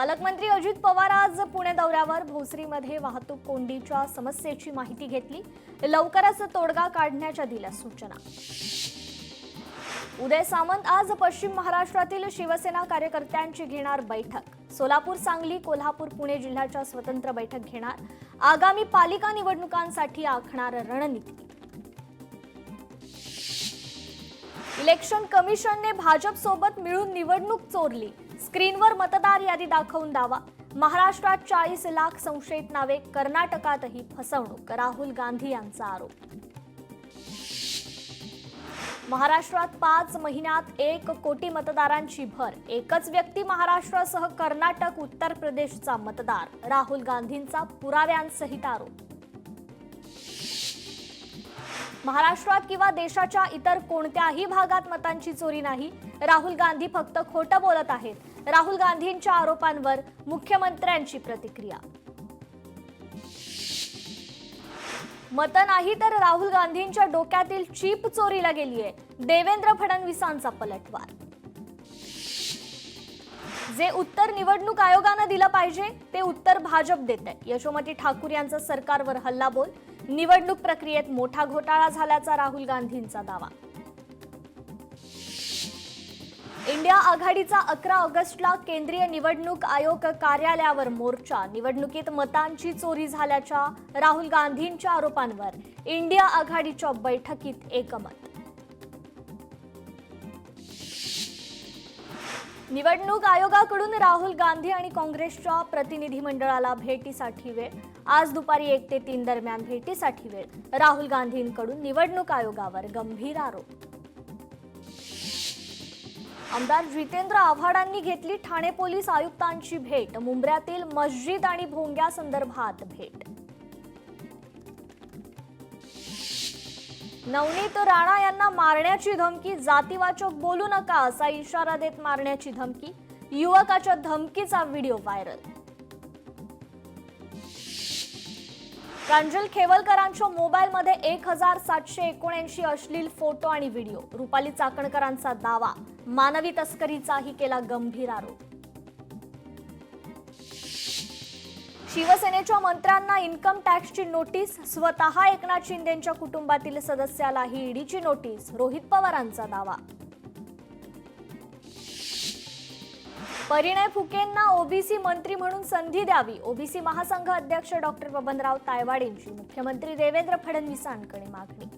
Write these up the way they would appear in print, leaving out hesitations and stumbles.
पालकमंत्री अजित पवार आज पुणे दौऱ्यावर भोसरीमध्ये वाहतूक कोंडीच्या समस्येची माहिती घेतली। लवकरच तोडगा काढण्याच्या दिल्या सूचना। उदय सामंत आज पश्चिम महाराष्ट्रातील शिवसेना कार्यकर्त्यांची घेणार बैठक। सोलापूर, सांगली, कोल्हापूर, पुणे जिल्ह्याच्या स्वतंत्र बैठक घेणार। आगामी पालिका निवडणुकांसाठी आखणार रणनीती। इलेक्शन कमिशनने भाजप सोबत मिळून निवडणूक चोरली। स्क्रीनवर मतदार यादी दाखवून दावा। महाराष्ट्रात 40 लाख संशयित नावे, कर्नाटकातही फसवणूक, राहुल गांधी यांचा आरोप। महाराष्ट्रात 5 महिन्यात 1 कोटी मतदारांची भर। एकच व्यक्ती महाराष्ट्रासह कर्नाटक, उत्तर प्रदेशचा मतदार, राहुल गांधींचा पुराव्यांसहित आरोप। महाराष्ट्रात किंवा देशाच्या इतर कोणत्याही भागात मतांची चोरी नाही। राहुल गांधी फक्त खोटं बोलत आहेत। राहुल गांधींच्या आरोपांवर मुख्यमंत्र्यांची प्रतिक्रिया। मतं नाही तर राहुल गांधींच्या डोक्यातील चीप चोरीला गेलीये। देवेंद्र फडणवीसांचा पलटवार। जे उत्तर निवडणूक आयोगानं दिलं पाहिजे ते उत्तर भाजप देते। यशोमती ठाकूर यांचा सरकारवर हल्लाबोल। निवडणूक प्रक्रियेत मोठा घोटाळा झाल्याचा राहुल गांधींचा दावा। इंडिया आघाडीचा 11 ऑगस्टला केंद्रीय निवडणूक आयोग कार्यालयावर मोर्चा। निवडणुकीत मतांची चोरी झाल्याच्या राहुल गांधींच्या आरोपांवर इंडिया आघाडीच्या बैठकीत एकमत। निवडणूक आयोगाकडून राहुल गांधी आणि काँग्रेसच्या प्रतिनिधी मंडळाला भेटीसाठी वेळ। आज दुपारी 1 ते 3 दरम्यान भेटीसाठी वेळ। राहुल गांधींकडून निवडणूक आयोगावर गंभीर आरोप। आमदार जितेंद्र आव्हाडांनी घेतली ठाणे पोलीस आयुक्तांची भेट। मुंब्र्यातील मस्जिद आणि भोंग्या संदर्भात भेट। नवनीत राणा यांना मारण्याची धमकी। जातीवाचक बोलू नका असा इशारा देत मारण्याची धमकी। युवकाच्या धमकीचा व्हिडिओ व्हायरल। प्रांजल खेवलकरांच्या मोबाईलमध्ये 1779 अश्लील फोटो आणि व्हिडिओ। रुपाली चाकणकरांचा दावा। मानवी तस्करीचाही केला गंभीर आरोप। शिवसेनेच्या मंत्र्यांना इन्कम टॅक्सची नोटीस। स्वतः एकनाथ शिंदेंच्या कुटुंबातील सदस्यालाही ईडीची नोटीस। रोहित पवारांचा दावा। परिणय फुकेंना ओबीसी मंत्री म्हणून संधी द्यावी। ओबीसी महासंघ अध्यक्ष डॉक्टर बबनराव तायवाडेंची मुख्यमंत्री देवेंद्र फडणवीसांकडे मागणी।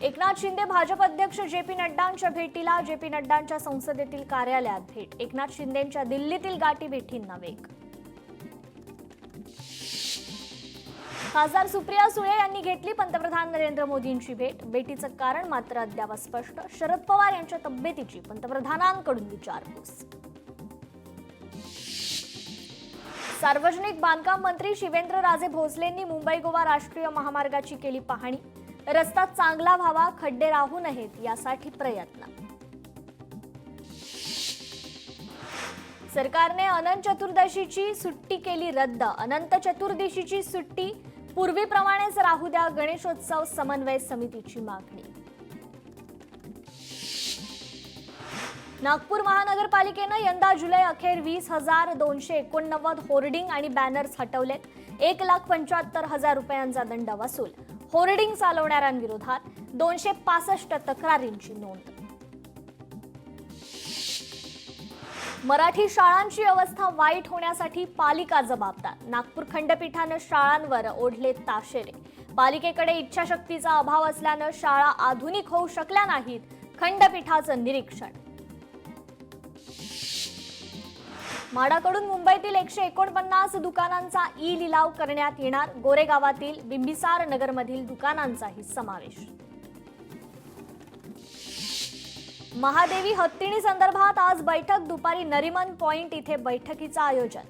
एकनाथ शिंदे भाजप अध्यक्ष जेपी नड्डांच्या भेटीला। जेपी नड्डांच्या संसदेतील कार्यालयात भेट। एकनाथ शिंदेंच्या दिल्लीतील गाठीभेटींना वेग। खासदार सुप्रिया सुळे यांनी घेतली पंतप्रधान नरेंद्र मोदींची भेट। भेटीचं कारण मात्र अद्याप स्पष्ट। शरद पवार यांच्या तब्येतीची पंतप्रधानांकडून विचारपूस। सार्वजनिक बांधकाम मंत्री शिवेंद्रराजे भोसलेंनी मुंबई गोवा राष्ट्रीय महामार्गाची केली पाहणी। रस्ता चांगला व्हावा, खड्डे राहू नयेत यासाठी प्रयत्न। सरकारने अनंत चतुर्दशीची सुट्टी केली रद्द। अनंत चतुर्दशीची सुट्टी पूर्वीप्रमाणेच राहू द्या, गणेशोत्सव समन्वय समितीची मागणी। नागपूर महानगरपालिकेनं यंदा जुलै अखेर 20,289 होर्डिंग आणि बॅनर्स हटवलेत। 1,75,000 रुपयांचा दंड वसूल। होर्डिंग चालवणाऱ्यांविरोधात 265 तक्रारींची नोंद। मराठी शाळांची अवस्था वाईट होण्यासाठी पालिका जबाबदार। नागपूर खंडपीठानं शाळांवर ओढले ताशेरे। पालिकेकडे इच्छाशक्तीचा अभाव असल्यानं शाळा आधुनिक होऊ शकल्या नाहीत, खंडपीठाचं निरीक्षण। म्हाडाकडून मुंबईतील 149 दुकानांचा ई लिलाव करण्यात येणार। गोरेगावातील बिंबिसार नगरमधील दुकानांचाही समावेश। महादेवी हत्तीणी संदर्भात आज बैठक। दुपारी नरिमन पॉइंट इथे बैठकीचं आयोजन।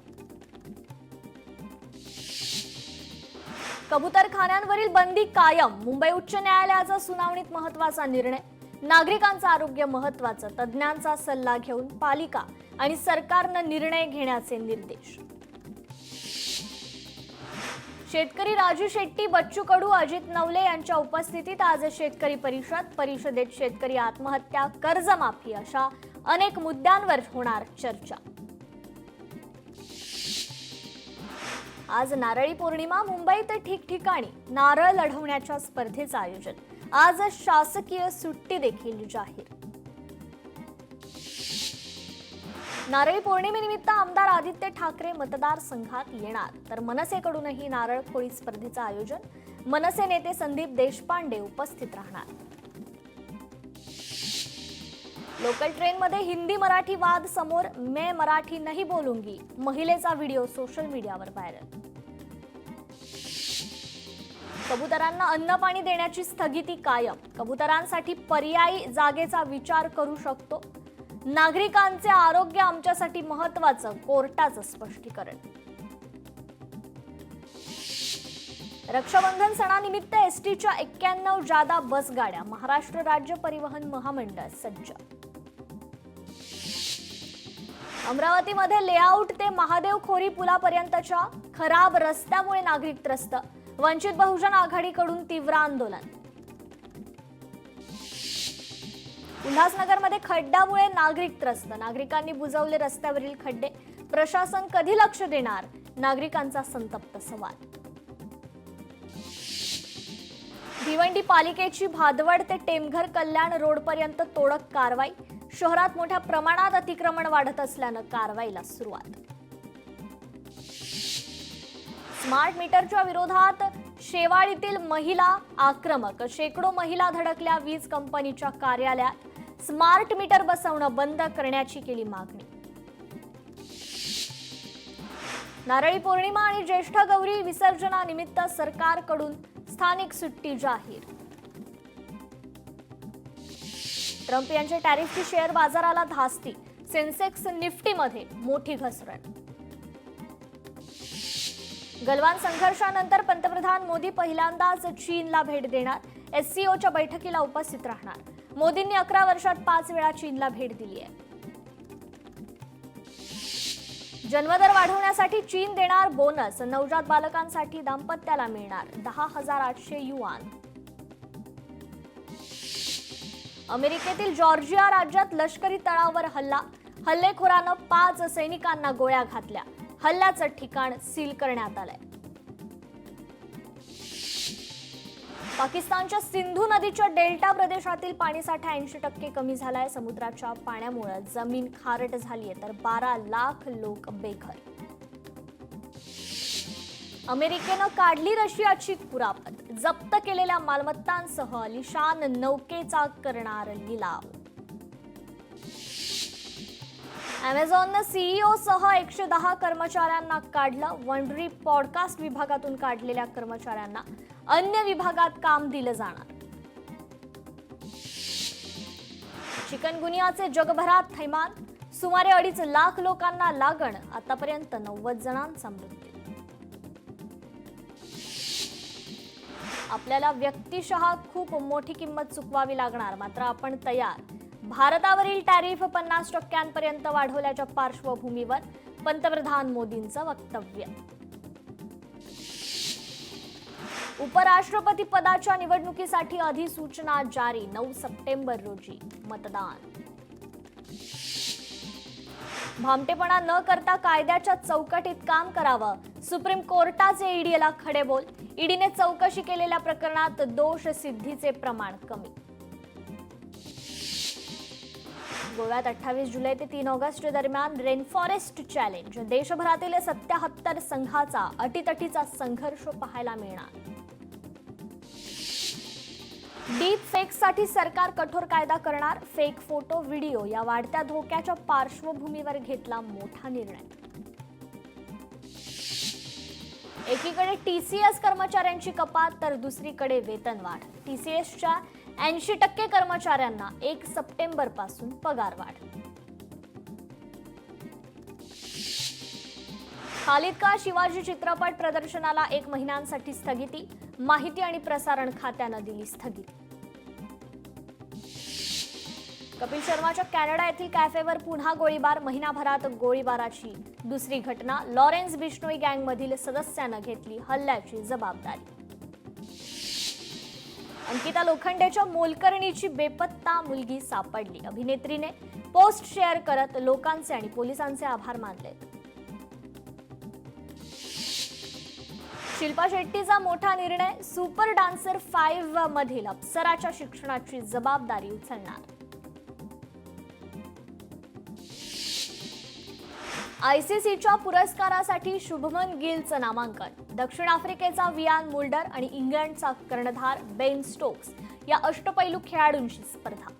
कबूतरखान्यांवरील बंदी कायम। मुंबई उच्च न्यायालयाचा सुनावणीत महत्त्वाचा निर्णय। नागरिकांचं आरोग्य महत्त्वाचं, तज्ज्ञांचा सल्ला घेऊन पालिका आणि सरकारनं निर्णय घेण्याचे निर्देश। शेतकरी राजू शेट्टी, बच्चू कडू, अजित नवले यांच्या उपस्थितीत आज शेतकरी परिषदेत शेतकरी आत्महत्या, कर्जमाफी अशा अनेक मुद्द्यांवर होणार चर्चा। आज नारळी पौर्णिमा, मुंबईत ठिकठिकाणी नारळ लढवण्याच्या स्पर्धेचं आयोजन। आज शासकीय सुट्टी देखील जाहीर। नारळी पौर्णिमेनिमित्त आमदार आदित्य ठाकरे मतदारसंघात येणार, तर मनसेकडूनही नारळ फोडी स्पर्धेचं आयोजन। मनसे नेते संदीप देशपांडे उपस्थित राहणार। लोकल ट्रेनमध्ये हिंदी मराठी वाद समोर, मैं मराठी नहीं बोलूंगी, महिलेचा व्हिडिओ सोशल मीडियावर व्हायरल। कबुतरांना अन्न पाणी देण्याची स्थगिती कायम, कबुतरांसाठी पर्यायी जागेचा विचार करू शकतो। नागरिकांचे आरोग्य आमच्यासाठी महत्त्वाचं, कोर्टाचं स्पष्टीकरण। रक्षाबंधन सणानिमित्त एसटीच्या 91 जादा बस गाड्या, महाराष्ट्र राज्य परिवहन महामंडळ सज्ज। अमरावतीमध्ये लेआउट ते महादेव खोरी पुलापर्यंतच्या खराब रस्त्यामुळे नागरिक त्रस्त, वंचित बहुजन आघाडीकडून तीव्र आंदोलन। उल्हासनगरमध्ये खड्ड्यामुळे नागरिक त्रस्त, नागरिकांनी बुजवले रस्त्यावरील खड्डे, प्रशासन कधी लक्ष देणार, नागरिकांचा संतप्त सवाल। भिवंडी पालिकेची भादवड ते टेमघर कल्याण रोडपर्यंत तोडक कारवाई, शहरात मोठ्या प्रमाणात अतिक्रमण वाढत असल्यानं कारवाईला सुरुवात। स्मार्ट मीटरच्या विरोधात शेवाळीतील महिला आक्रमक, शेकडो महिला धडकल्या वीज कंपनीच्या कार्यालयात, स्मार्ट मीटर बसवणं बंद करण्याची केली मागणी। नारळी पौर्णिमा आणि ज्येष्ठ गौरी विसर्जनानिमित्त सरकारकडून स्थानिक सुट्टी जाहीर। ट्रम्प यांच्या टॅरिफची शेअर बाजाराला धास्ती, सेन्सेक्स निफ्टीमध्ये मोठी घसरण। गलवान संघर्षानंतर पंतप्रधान मोदी पहिल्यांदाच चीनला भेट देणार, एससीओच्या बैठकीला उपस्थित राहणार। मोदींनी 11 वर्षात 5 वेळा चीनला भेट दिली आहे। जन्मदर वाढवण्यासाठी चीन देणार बोनस, नवजात बालकांसाठी दाम्पत्याला मिळणार 10,800 युआन। अमेरिकेतील जॉर्जिया राज्यात लष्करी तळावर हल्ला, हल्लेखोरानं 5 सैनिकांना गोळ्या घातल्या, हल्ल्याचं ठिकाण सील करण्यात आलंय। पाकिस्तानच्या सिंधू नदीच्या डेल्टा प्रदेशातील पाणीसाठा 80% कमी झालाय, समुद्राच्या पाण्यामुळे जमीन खारट झालीय, तर 12 लाख लोक बेघर। अमेरिकेनं काढली रशियाची कुरापत, जप्त केलेल्या मालमत्तांसह अलिशान नौकेचा करणार लिलाव। अमेझॉननं सीईओ सह 110 कर्मचाऱ्यांना काढलं, वंडरी पॉडकास्ट विभागातून काढलेल्या कर्मचाऱ्यांना अन्य विभागात काम दिलं जाणार। चिकनगुनियाचे जगभरात थैमान, सुमारे 2.5 लाख लोकांना लागण, आतापर्यंत 90 जणांचा मृत्यू। आपल्याला व्यक्तिशः खूप मोठी किंमत चुकवावी लागणार, मात्र आपण तयार। भारतावरील टॅरिफ 50% वाढवल्याच्या पार्श्वभूमीवर पंतप्रधान मोदींचं वक्तव्य। उपराष्ट्रपती पदाच्या निवडणुकीसाठी अधिसूचना जारी, 9 सप्टेंबर रोजी मतदान। भामटेपणा न करता कायद्याच्या चौकटीत काम करावं, सुप्रीम कोर्टाचे ईडीला खडेबोल, ईडीने चौकशी केलेल्या प्रकरणात दोष सिद्धीचे प्रमाण कमी। गोव्यात 28 जुलै ते 3 ऑगस्ट दरम्यान रेन फॉरेस्ट चॅलेंज, देशभरातील 77 संघाचा अटीतटीचा संघर्ष पाहायला मिळणार। डीप फेकसाठी सरकार कठोर कायदा करणार, फेक फोटो व्हिडिओ या वाढत्या धोक्याच्या पार्श्वभूमीवर घेतला मोठा निर्णय। एकीकडे टीसीएस कर्मचाऱ्यांची कपात, तर दुसरीकडे वेतनवाढ। टीसीएसच्या 80% कर्मचाऱ्यांना 1 सप्टेंबर पासून पगारवाढ। खालिद का शिवाजी चित्रपट प्रदर्शनाला 1 महिन्यांसाठी स्थगिती, माहिती आणि प्रसारण खात्यानं दिली स्थगिती। कपिल शर्माच्या कॅनडा येथील कॅफेवर पुन्हा गोळीबार, महिनाभरात गोळीबाराची दुसरी घटना, लॉरेन्स बिश्नोई गँगमधील सदस्यानं घेतली हल्ल्याची जबाबदारी। अंकिता लोखंडेच्या मोलकरणीची बेपत्ता मुलगी सापडली. अभिनेत्रीने पोस्ट शेअर करत लोकांचे आणि पोलिसांचे आभार मानले. शिल्पा शेट्टीचा मोठा निर्णय. सुपर डान्सर 5 मधील अप्सराच्या शिक्षणाची जबाबदारी उचलणार. आयसीसीच्या पुरस्कारासाठी शुभमन गिलचं नामांकन. दक्षिण आफ्रिकेचा वियान मुल्डर आणि इंग्लंडचा कर्णधार बेन स्टोक्स या अष्टपैलू खेळाडूंची स्पर्धा.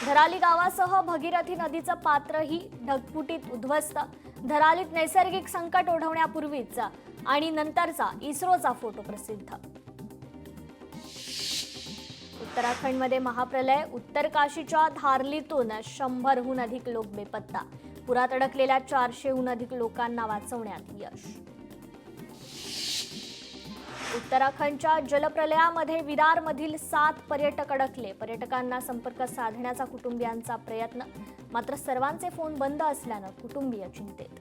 धराली गावासह भगीरथी नदीचं पात्रही ढगफुटीत उद्ध्वस्त. धरालीत नैसर्गिक संकट ओढवण्यापूर्वीचा आणि नंतरचा इस्रोचा फोटो प्रसिद्ध. उत्तराखंडमध्ये महाप्रलय. उत्तर काशीच्या धारलीतून 100हून अधिक लोक बेपत्ता. पुरात अडकलेल्या 400हून अधिक लोकांना वाचवण्यात यश. उत्तराखंडच्या जलप्रलयामध्ये विरारमधील 7 पर्यटक अडकले. पर्यटकांना संपर्क साधण्याचा कुटुंबियांचा प्रयत्न, मात्र सर्वांचे फोन बंद असल्यानं कुटुंबीय चिंतेत.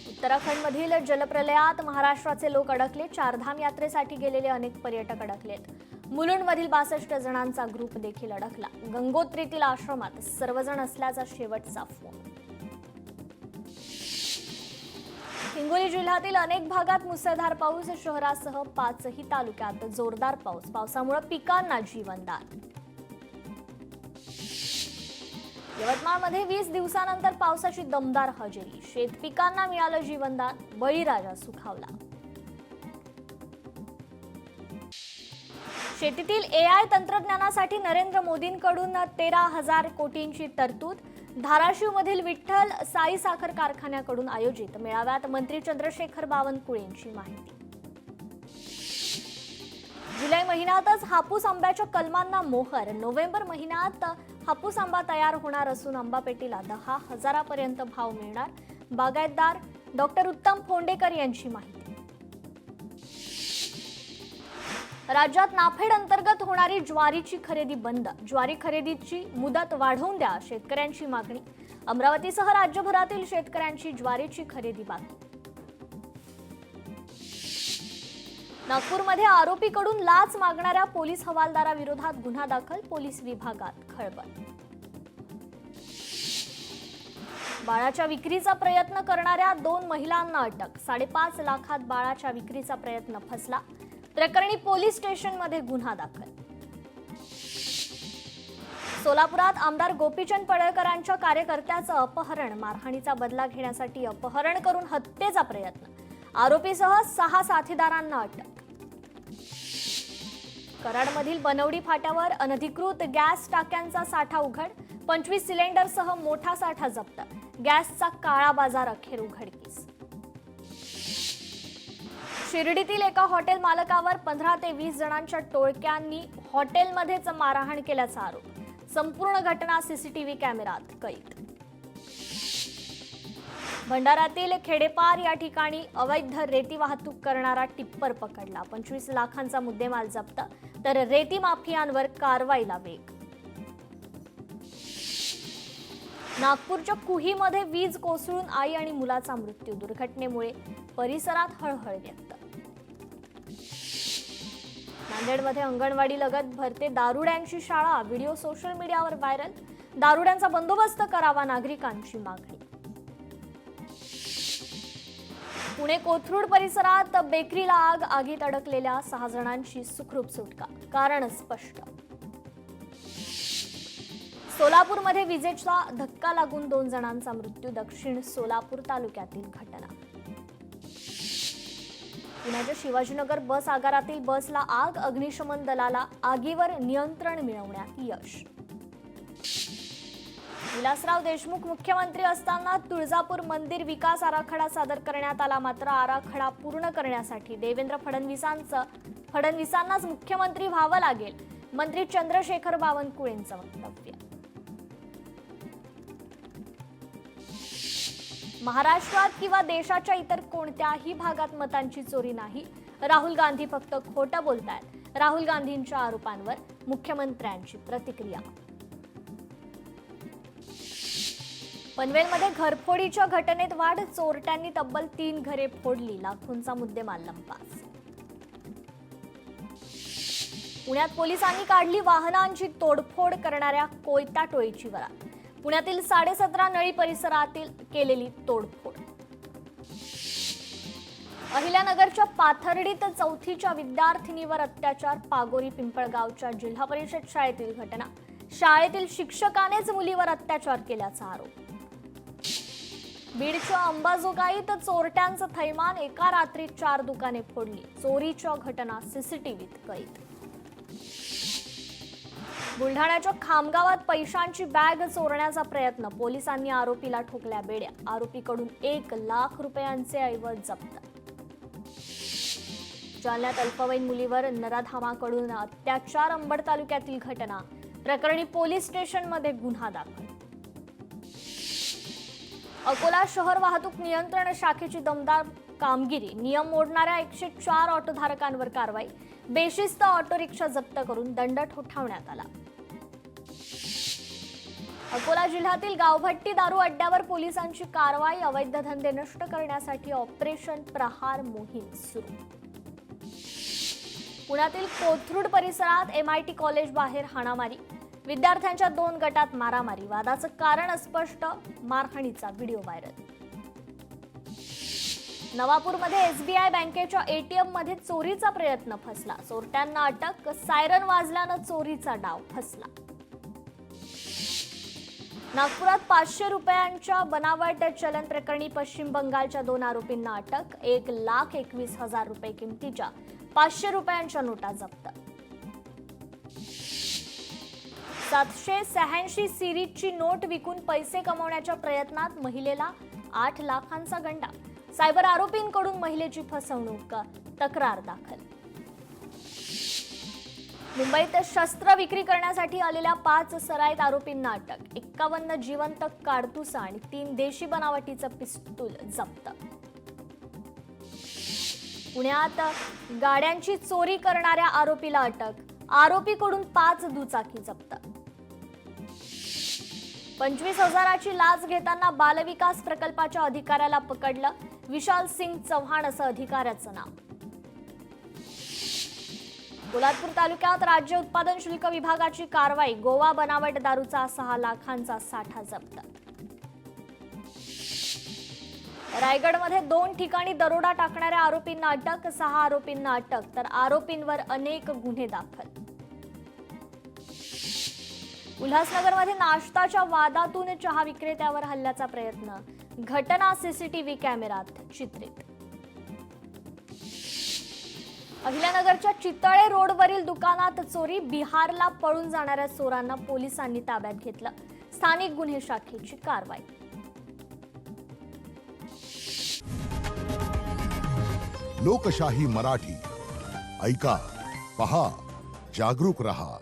उत्तराखंडमधील जलप्रलयात महाराष्ट्राचे लोक अडकले. चारधाम यात्रेसाठी गेलेले अनेक पर्यटक अडकलेत. मुलुंडमधील 62 जणांचा ग्रुप देखील अडकला. गंगोत्रीतील आश्रमात सर्वजण असल्याचा शेवटचा फोन. हिंगोली जिल्ह्यातील अनेक भागात मुसळधार पाऊस. शहरासह 5ही तालुक्यात जोरदार पाऊस. पावसामुळे पिकांना जीवनदान. यवतमाळमध्ये 20 दिवसानंतर पावसाची दमदार हजेरी. शेतपिकांना मिळालं जीवनदान. बळीराजा सुखावला. शेतीतील AI तंत्रज्ञानासाठी नरेंद्र मोदींकडून 13,000 कोटींची तरतूद. धाराशिवमधील विठ्ठल साई साखर कारखान्याकडून आयोजित मेळाव्यात मंत्री चंद्रशेखर बावनकुळेंची माहिती. जुलै महिन्यातच हापूस आंब्याच्या कलमांना मोहर. नोव्हेंबर महिन्यात हापूस आंबा तयार होणार असून आंबापेटीला 10,000 पर्यंत भाव मिळणार. बागायतदार डॉक्टर उत्तम फोंडेकर यांची माहिती. राज्यात नाफेड अंतर्गत होणारी ज्वारीची खरेदी बंद. ज्वारी खरेदीची मुदत वाढवून द्या, शेतकऱ्यांची मागणी. अमरावतीसह राज्यभरातील शेतकऱ्यांची ज्वारीची खरेदी बाकी. नागपूरमध्ये आरोपीकडून लाच मागणाऱ्या पोलीस हवालदाराविरोधात गुन्हा दाखल. पोलीस विभागात खळबळ. बाळाच्या विक्रीचा प्रयत्न करणाऱ्या 2 महिलांना अटक. 5.5 लाखात बाळाच्या विक्रीचा प्रयत्न फसला. प्रकरणी पोलीस स्टेशनमध्ये गुन्हा दाखल. सोलापुरात आमदार गोपीचंद पडळकरांच्या कार्यकर्त्याचं अपहरण. मारहाणीचा बदला घेण्यासाठी अपहरण करून हत्येचा प्रयत्न. आरोपीसह 6 साथीदारांना अटक. कराडमधील बनवडी फाट्यावर अनधिकृत गॅस टाक्यांचा साठा उघड. 25 सिलेंडरसह मोठा साठा जप्त. गॅसचा काळा बाजार अखेर उघडकीस. शिर्डीतील एका हॉटेल मालकावर 15 ते 20 जणांच्या टोळक्यांनी हॉटेलमध्येच मारहाण केल्याचा आरोप. संपूर्ण घटना सीसीटीव्ही कॅमेऱ्यात कैद. भंडारातील खेडेपार या ठिकाणी अवैध रेती वाहतूक करणारा टिप्पर पकडला. 25 लाखांचा मुद्देमाल जप्त. तर रेती माफियांवर कारवाईला वेग. नागपूरच्या कुहीमध्ये वीज कोसळून आई आणि मुलाचा मृत्यू. दुर्घटनेमुळे परिसरात हळहळ व्यक्त. नांदेडमध्ये अंगणवाडी लगत भरते दारुड्यांची शाळा. व्हिडिओ सोशल मीडियावर व्हायरल. दारुड्यांचा बंदोबस्त करावा, नागरिकांची मागणी. पुणे कोथरूड परिसरात बेकरीला आग. आगीत अडकलेल्या 6 जणांची सुखरूप सुटका. कारण स्पष्ट. सोलापूरमध्ये विजेचा धक्का लागून 2 जणांचा मृत्यू. दक्षिण सोलापूर तालुक्यातील घटना. पुण्याच्या शिवाजीनगर बस आगारातील बसला आग. अग्निशमन दलाला आगीवर नियंत्रण मिळवण्यात यश. विलासराव देशमुख मुख्यमंत्री असताना तुळजापूर मंदिर विकास आराखडा सादर करण्यात आला. मात्र आराखडा पूर्ण करण्यासाठी देवेंद्र फडणवीसांनाच मुख्यमंत्री व्हावं लागेल. मंत्री चंद्रशेखर बावनकुळेंचं वक्तव्य. महाराष्ट्रात किंवा देशाच्या इतर कोणत्याही भागात मतांची चोरी नाही. राहुल गांधी फक्त खोटं बोलतायत. राहुल गांधींच्या आरोपांवर मुख्यमंत्र्यांची प्रतिक्रिया. पनवेलमध्ये घरफोडीच्या घटनेत वाढ, चोरट्यांनी तब्बल 3 घरे फोडली, लाखोंचा मुद्देमाल लंपास. पुण्यात पोलिसांनी काढली वाहनांची तोडफोड करणाऱ्या कोयता टोळीची वरात. पुण्यातील 17.5 नळी परिसरातील केलेली तोडफोड. अहिल्यानगरच्या पाथर्डीत 4थीच्या विद्यार्थिनीवर अत्याचार, पागोरी पिंपळगावच्या जिल्हा परिषद शाळेतील घटना. शाळेतील शिक्षकानेच मुलीवर अत्याचार केल्याचा आरोप. बीडच्या अंबाजोगाईत चोरट्यांचं थैमान, एका रात्रीत 4 दुकाने फोडली, चोरीच्या घटना सीसीटीव्हीत कैद. बुलढाण्याच्या खामगावात पैशांची बॅग चोरण्याचा प्रयत्न, पोलिसांनी आरोपीला ठोकल्या बेड्या, आरोपीकडून 1 लाख रुपयांचे ऐवज जप्त. जालन्यात अल्पवयीन मुलीवर नराधामाकडून अत्याचार, अंबड तालुक्यातील घटना, प्रकरणी पोलीस स्टेशनमध्ये गुन्हा दाखल. अकोला शहर वाहतूक नियंत्रण शाखेची दमदार कामगिरी, नियम मोडणाऱ्या 104 ऑटोधारकांवर कारवाई, बेशिस्त ऑटो रिक्षा जप्त करून दंड ठोठावण्यात आला. अकोला जिल्ह्यातील गावभट्टी दारू अड्ड्यावर पोलिसांची कारवाई, अवैध धंदे नष्ट करण्यासाठी ऑपरेशन प्रहार मोहीम सुरू. पुण्यातील कोथरूड परिसरात MIT कॉलेज बाहेर हाणामारी, विद्यार्थ्यांच्या 2 गटात मारामारी, वादाचं कारण अस्पष्ट, मारहाणीचा व्हिडिओ व्हायरल. नवापूरमध्ये SBI बँकेच्या ATM मध्ये चोरीचा प्रयत्न फसला, चोरट्यांना अटक, सायरन वाजल्यानं चोरीचा डाव फसला. नागपुरात 500 रुपयांच्या बनावट चलन प्रकरणी पश्चिम बंगालच्या 2 आरोपींना अटक, 1,21,000 रुपये किमतीच्या 500 रुपयांच्या नोटा जप्त. 786 सिरीजची नोट विकून पैसे कमवण्याच्या प्रयत्नात महिलेला 8 लाखांचा गंडा, सायबर आरोपींकडून महिलेची फसवणूक, तक्रार दाखल. मुंबईत शस्त्र विक्री करण्यासाठी आलेल्या 5 सराईत आरोपींना अटक, 51 जिवंत काडतुस आणि 3 देशी बनावटीचं पिस्तूल जप्त. पुण्यात गाड्यांची चोरी करणाऱ्या आरोपीला अटक, आरोपीकडून 5 दुचाकी जप्त. 25,000ची लाच घेताना बालविकास प्रकल्पाच्या अधिकाऱ्याला पकडलं, विशाल सिंग चव्हाण असं अधिकाऱ्याचं नाव. पोलादपूर तालुक्यात राज्य उत्पादन शुल्क विभागाची कारवाई, गोवा बनावट दारूचा 6 लाखांचा साठा जप्त. रायगडमध्ये 2 ठिकाणी दरोडा टाकणाऱ्या आरोपींना अटक, 6 आरोपींना अटक, तर आरोपींवर अनेक गुन्हे दाखल. उल्हासनगरमध्ये नाश्ताच्या वादातून चहा विक्रेत्यावर हल्ल्याचा प्रयत्न, घटना सीसीटीव्ही कॅमेऱ्यात चित्रित. अहिल्यानगरच्या चितळे रोडवरील दुकानात चोरी, बिहारला पळून जाणाऱ्या चोरांना पोलिसांनी ताब्यात घेतलं, स्थानिक गुन्हे शाखेची कारवाई. लोकशाही मराठी ऐका, पहा, जागरूक रहा.